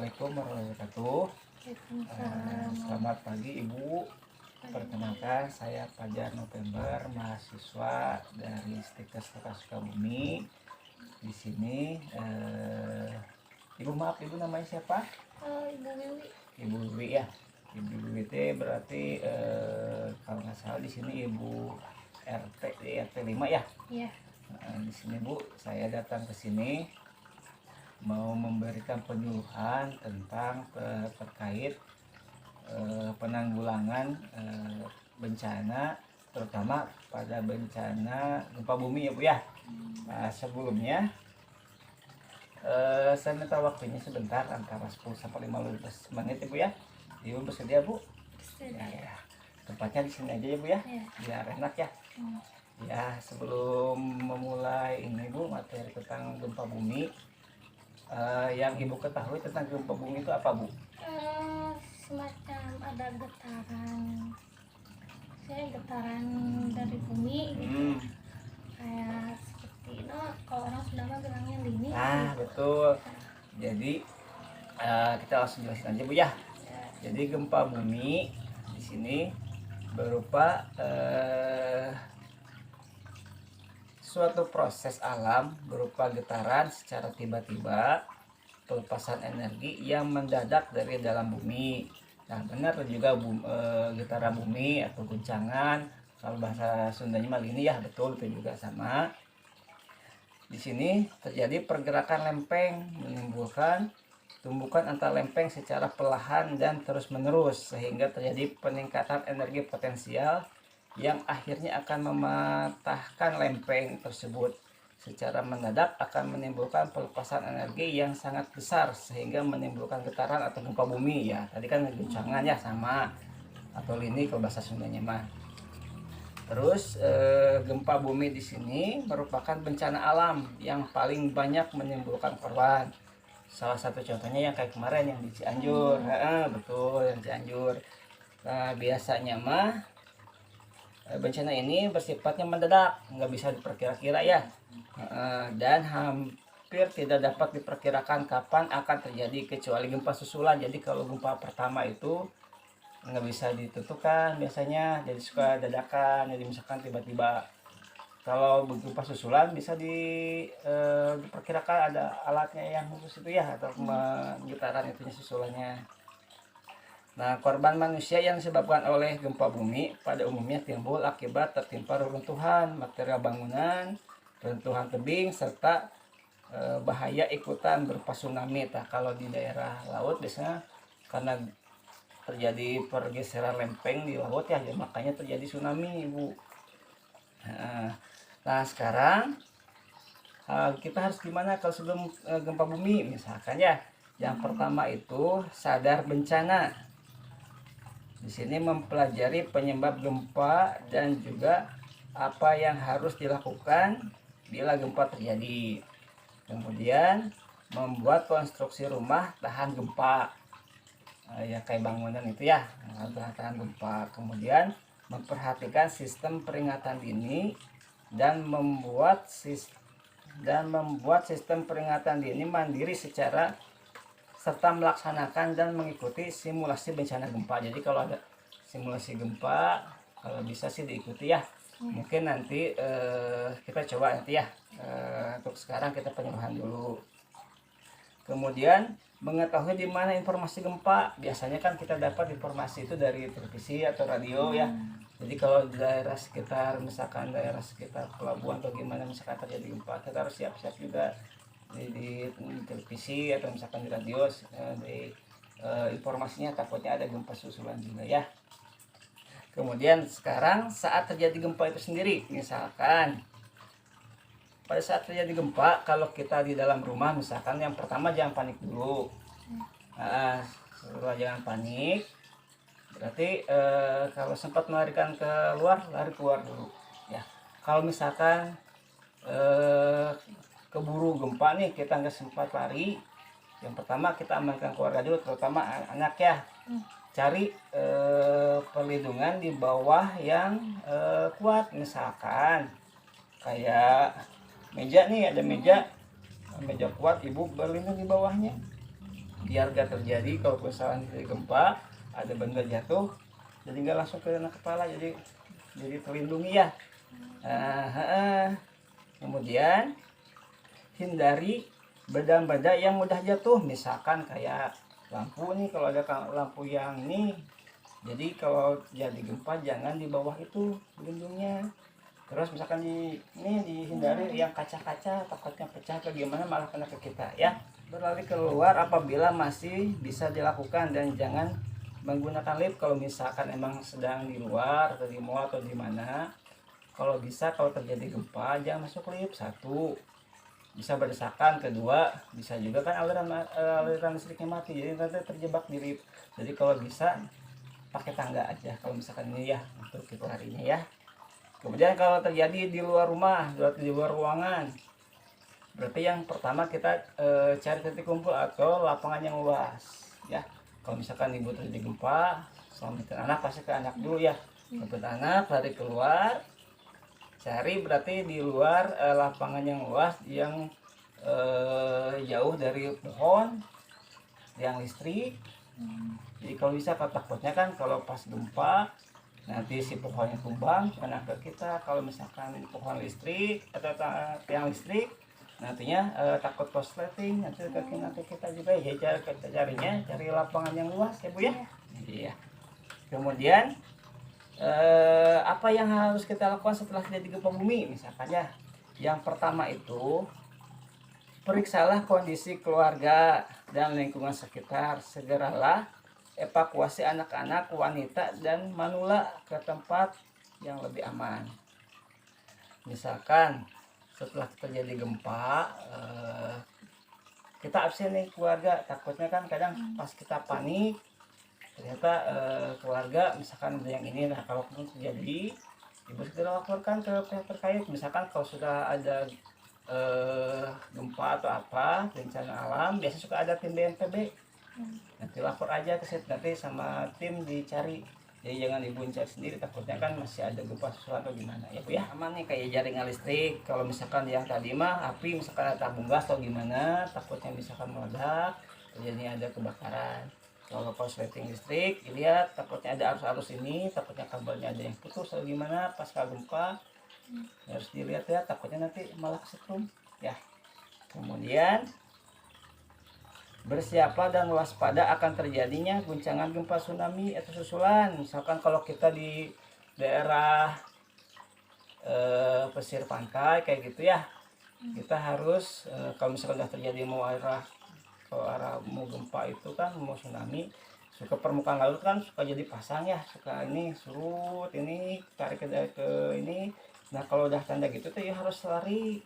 Assalamualaikum warahmatullahi wabarakatuh. Waalaikumsalam. Selamat pagi Ibu. Perkenalkan saya Fajar November, mahasiswa dari Stikers Kota Sukabumi. Di sini Ibu, maaf Ibu, namanya siapa? Ibu Wiwi. Ibu Wiwi ya. Ibu Wiwi itu berarti kalau nggak salah di sini Ibu RT di RT 5 ya. Iya. Di sini Bu, saya datang ke sini mau memberikan penyuluhan tentang terkait penanggulangan bencana, terutama pada bencana gempa bumi ya Bu ya. Nah, sebelumnya saya minta waktunya sebentar, antara 10 sampai 15 menit ya Bu ya. Ibu bersedia Bu? Ya. Tempatnya di sini aja ya Bu ya, biar enak ya. Ya, sebelum memulai ini Bu, materi tentang gempa bumi, yang Ibu ketahui tentang gempa bumi itu apa Bu? Semacam ada getaran dari bumi gitu. Kayak seperti kalau orang Sunda bilangnya lini. Betul. Jadi kita langsung jelasin aja Bu ya. Jadi gempa bumi di sini berupa suatu proses alam berupa getaran secara tiba-tiba, pelepasan energi yang mendadak dari dalam bumi. Nah, benar juga getaran bumi atau guncangan, kalau bahasa Sundanya mah gini ya, betul itu juga sama. Di sini terjadi pergerakan lempeng menimbulkan tumbukan antar lempeng secara perlahan dan terus-menerus, sehingga terjadi peningkatan energi potensial yang akhirnya akan mematahkan lempeng tersebut. Secara mendadak akan menimbulkan pelepasan energi yang sangat besar sehingga menimbulkan getaran atau gempa bumi ya. Tadi kan guncangan ya sama, atau lini kalau bahasa Sundanya mah. Terus gempa bumi di sini merupakan bencana alam yang paling banyak menimbulkan korban. Salah satu contohnya yang kayak kemarin yang di Cianjur. Betul, yang Cianjur. Nah, biasanya mah bencana ini bersifatnya mendadak, nggak bisa diperkira-kira ya, dan hampir tidak dapat diperkirakan kapan akan terjadi kecuali gempa susulan. Jadi kalau gempa pertama itu nggak bisa ditentukan biasanya, jadi suka dadakan, jadi misalkan tiba-tiba. Kalau gempa susulan bisa diperkirakan, ada alatnya yang khusus itu ya, atau getaran itunya susulannya. Nah, korban manusia yang disebabkan oleh gempa bumi pada umumnya timbul akibat tertimpa reruntuhan material bangunan, reruntuhan tebing, serta bahaya ikutan berupa tsunami. Nah, kalau di daerah laut biasanya karena terjadi pergeseran lempeng di laut ya, makanya terjadi tsunami Bu. Nah, sekarang kita harus gimana kalau sebelum gempa bumi? Misalkan ya, yang pertama itu sadar bencana. Di sini mempelajari penyebab gempa dan juga apa yang harus dilakukan bila gempa terjadi. Kemudian membuat konstruksi rumah tahan gempa, ya kayak bangunan itu ya, tahan gempa. Kemudian memperhatikan sistem peringatan dini dan membuat sistem peringatan dini mandiri serta melaksanakan dan mengikuti simulasi bencana gempa. Jadi kalau ada simulasi gempa, kalau bisa sih diikuti ya. Mungkin nanti kita coba nanti ya. Untuk sekarang kita penyuluhan dulu. Kemudian mengetahui di mana informasi gempa. Biasanya kan kita dapat informasi itu dari televisi atau radio ya. Jadi kalau di daerah sekitar, misalkan daerah sekitar pelabuhan atau gimana, misalkan terjadi gempa, kita harus siap-siap juga di televisi atau misalkan di radio, informasinya takutnya ada gempa susulan juga ya. Kemudian sekarang saat terjadi gempa itu sendiri, misalkan pada saat terjadi gempa, kalau kita di dalam rumah misalkan, yang pertama jangan panik dulu. Setelah jangan panik, berarti kalau sempat melarikan keluar, lari keluar dulu ya. Kalau misalkan keburu gempa nih, kita nggak sempat lari, yang pertama kita amankan keluarga dulu, terutama anak ya. Cari perlindungan di bawah yang kuat, misalkan kayak meja nih, ada meja kuat, ibu berlindung di bawahnya. biar gak terjadi kalau misalnya terjadi gempa ada benda jatuh, jadi nggak langsung kena kepala, jadi terlindungi ya. Kemudian hindari benda-benda yang mudah jatuh, misalkan kayak lampu nih, kalau ada lampu yang ini, jadi kalau jadi gempa jangan di bawah itu pelindungnya. Terus misalkan ini dihindari yang kaca-kaca, takutnya pecah atau gimana malah kena ke kita ya. Berlari keluar apabila masih bisa dilakukan, dan jangan menggunakan lift kalau misalkan emang sedang di luar atau di mall atau di mana. Kalau bisa, kalau terjadi gempa jangan masuk lift. Satu, bisa berdesakan. Kedua, bisa juga kan aliran listriknya mati, jadi nanti terjebak di lift. Jadi kalau bisa pakai tangga aja kalau misalkan ini ya, untuk kita hari ini ya. Kemudian kalau terjadi di luar rumah, di luar ruangan, berarti yang pertama kita cari titik kumpul atau lapangan yang luas ya. Kalau misalkan ibu terjadi gempa, selamatin anak, pasti ke anak dulu ya. Untuk anak lari keluar, cari berarti di luar lapangan yang luas, yang jauh dari pohon, yang listrik. Jadi kalau bisa, takutnya kan kalau pas gempa nanti si pohonnya tumbang kena ke kita. Kalau misalkan pohon listrik atau tiang listrik, nantinya takut korsleting, nanti kena ke kita juga ya. Kita cari lapangan yang luas ya Bu ya. Iya. Kemudian apa yang harus kita lakukan setelah terjadi gempa bumi? Misalkan ya, yang pertama itu periksalah kondisi keluarga dan lingkungan sekitar. Segeralah evakuasi anak-anak, wanita, dan manula ke tempat yang lebih aman. Misalkan setelah terjadi gempa, kita absen nih keluarga, takutnya kan kadang pas kita panik ternyata keluarga misalkan ada yang ini. Nah kalau terjadi, ibu segera laporkan ke pihak terkait. Misalkan kalau sudah ada gempa atau apa bencana alam, biasanya suka ada tim BNPB, nanti lapor aja ke situ, nanti sama tim dicari. Jadi jangan ibu cari sendiri, takutnya kan masih ada gempa susulan atau gimana ya Bu ya. Aman nih kayak jaringan listrik, kalau misalkan yang tadi mah api, misalkan ada tabung gas atau gimana, takutnya misalkan meledak, terjadinya ada kebakaran. Kalau korsleting listrik dilihat, takutnya ada arus-arus ini, takutnya kabelnya ada yang putus atau gimana pas gempa, harus dilihat ya, takutnya nanti malah kesetrum ya. Kemudian bersiaplah dan waspada akan terjadinya guncangan gempa, tsunami atau susulan. Misalkan kalau kita di daerah pesisir pantai kayak gitu ya, kita harus kalau misalkan sudah terjadi mau arah mau gempa itu kan, mau tsunami, suka permukaan laut kan suka jadi pasang ya, suka ini surut, ini tarik ke ini. Nah kalau udah tanda gitu tuh ya harus lari.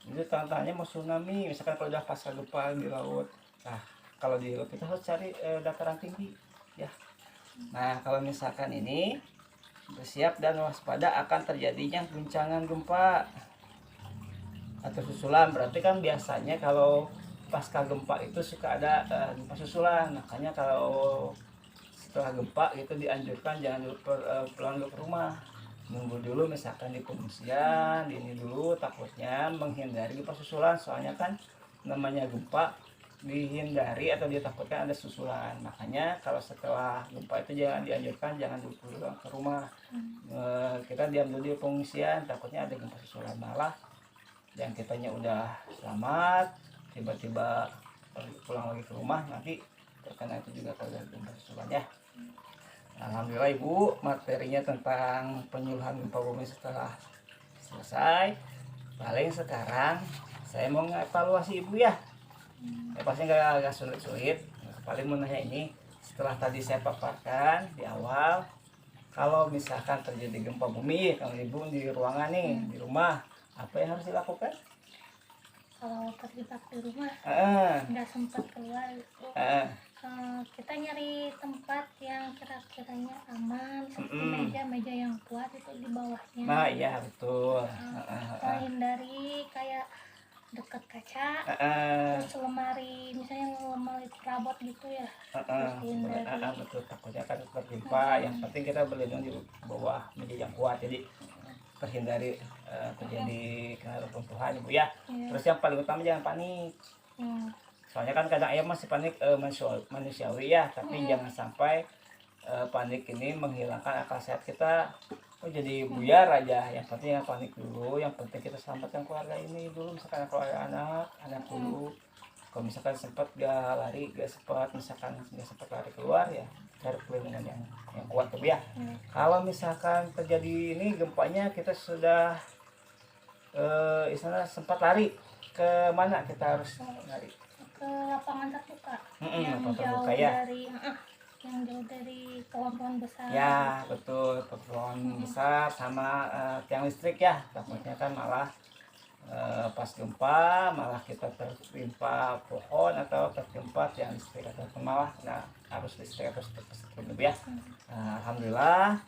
Itu tandanya mau tsunami. Misalkan kalau udah pasang gempa di laut, nah kalau di laut kita harus cari dataran tinggi ya. Nah kalau misalkan ini bersiap dan waspada akan terjadinya guncangan gempa atau susulan, berarti kan biasanya kalau pasca gempa itu suka ada gempa susulan. Makanya kalau setelah gempa itu dianjurkan jangan dulu pulang dulu ke rumah, nunggu dulu misalkan di pengungsian ini dulu, takutnya menghindari gempa susulan. Soalnya kan namanya gempa dihindari atau ditakutkan ada susulan. Makanya kalau setelah gempa itu jangan dianjurkan, jangan dulu pulang ke rumah. Kita diam dulu di pengungsian, takutnya ada gempa susulan, malah yang kitanya udah selamat tiba-tiba pulang lagi ke rumah nanti terkena itu juga kalau ada gempa susulan ya. Alhamdulillah Ibu, materinya tentang penyuluhan gempa bumi setelah selesai. Paling sekarang saya mau ngevaluasi Ibu ya. Pasti nggak sulit-sulit. Paling mau nanya ini, setelah tadi saya paparkan di awal, kalau misalkan terjadi gempa bumi, kalau Ibu di ruangan nih, di rumah, apa yang harus dilakukan? Kalau terjebak di rumah, nggak sempat keluar itu, kita nyari tempat yang kira-kiranya aman, seperti meja yang kuat itu di bawahnya. Nah iya betul. Hindari kayak dekat kaca, terus lemari, misalnya lemari perabot gitu ya, terus hindari. Betul, takutnya kan tertimpa. Yang penting kita berlindung di bawah meja yang kuat, jadi terhindari terjadi kena runtuhan Ibu ya. Terus yang paling utama jangan panik. Soalnya kan kadang ayam masih panik manusiawi ya, tapi jangan sampai panik ini menghilangkan akal sehat kita. Oh jadi buyar aja, yang penting yang panik dulu, yang penting kita selamatkan keluarga ini dulu, misalkan keluarga anak dulu. Kalau misalkan sempat gak lari, gak sempat lari keluar ya cari perlindungan yang kuat tuh ya. Kalau misalkan terjadi ini gempanya, kita sudah istilah sempat lari, ke mana kita harus lari? Ke lapangan terbuka yang lapangan jauh terbuka, ya. dari yang jauh dari pohon-pohon besar. Ya betul, pohon besar sama tiang listrik ya, takutnya kan malah pas gempa malah kita tertimpa pohon atau tertimpa tiang listrik atau malah arus listrik atau lebih ya. Alhamdulillah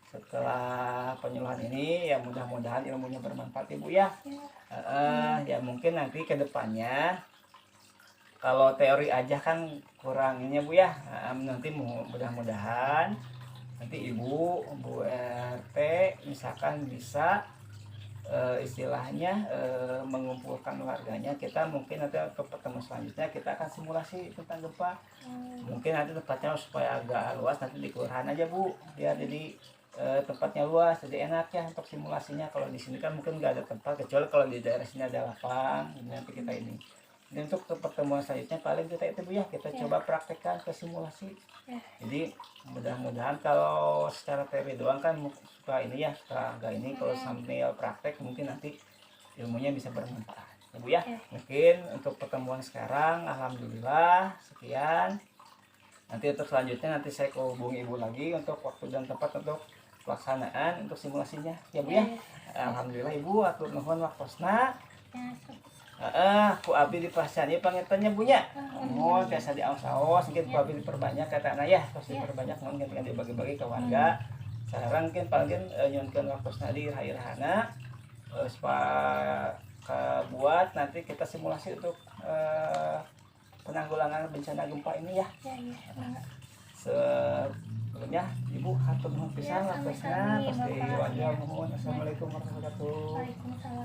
setelah penyuluhan ini ya mudah-mudahan ilmunya bermanfaat Ibu ya. Ya mungkin nanti ke depannya kalau teori aja kan kurangnya Bu ya. Nanti mudah-mudahan nanti Bu RT misalkan bisa istilahnya mengumpulkan warganya. Kita mungkin nanti ke pertemuan selanjutnya kita akan simulasi tentang gempa. Mungkin nanti tempatnya supaya agak luas nanti di kelurahan aja Bu, biar jadi tempatnya luas jadi enak ya untuk simulasinya. Kalau di sini kan mungkin nggak ada tempat, kecuali kalau di daerah sini ada lapang. Nanti kita ini. Dan untuk pertemuan selanjutnya paling kita itu Bu ya, kita coba praktekkan ke simulasi. Jadi mudah-mudahan kalau secara teori doang kan suka ini ya, suka agak ini, kalau sambil praktek mungkin nanti ilmunya bisa bermanfaat ya Bu ya. Mungkin untuk pertemuan sekarang alhamdulillah sekian. Nanti untuk selanjutnya nanti saya hubungi Ibu lagi untuk waktu dan tempat untuk pelaksanaan untuk simulasinya ya Bu ya. Alhamdulillah Ibu, atur nuhun waktosna. Ku abdi dipasani pangetannya Bu nya. Mohon biasa diaos-aos mungkin ku abdi diperbanyak katana ya, terus diperbanyak mungkin dibagi-bagi ke warga. Sekarang mungkin paling nyunkeun waktosna di rairahana supaya buat nanti kita simulasi untuk penanggulangan bencana gempa ini ya. Sebelumnya Ibu hatur nuhun pisan waktosna, pasti wajah mohon. Assalamualaikum warahmatullahi wabarakatuh.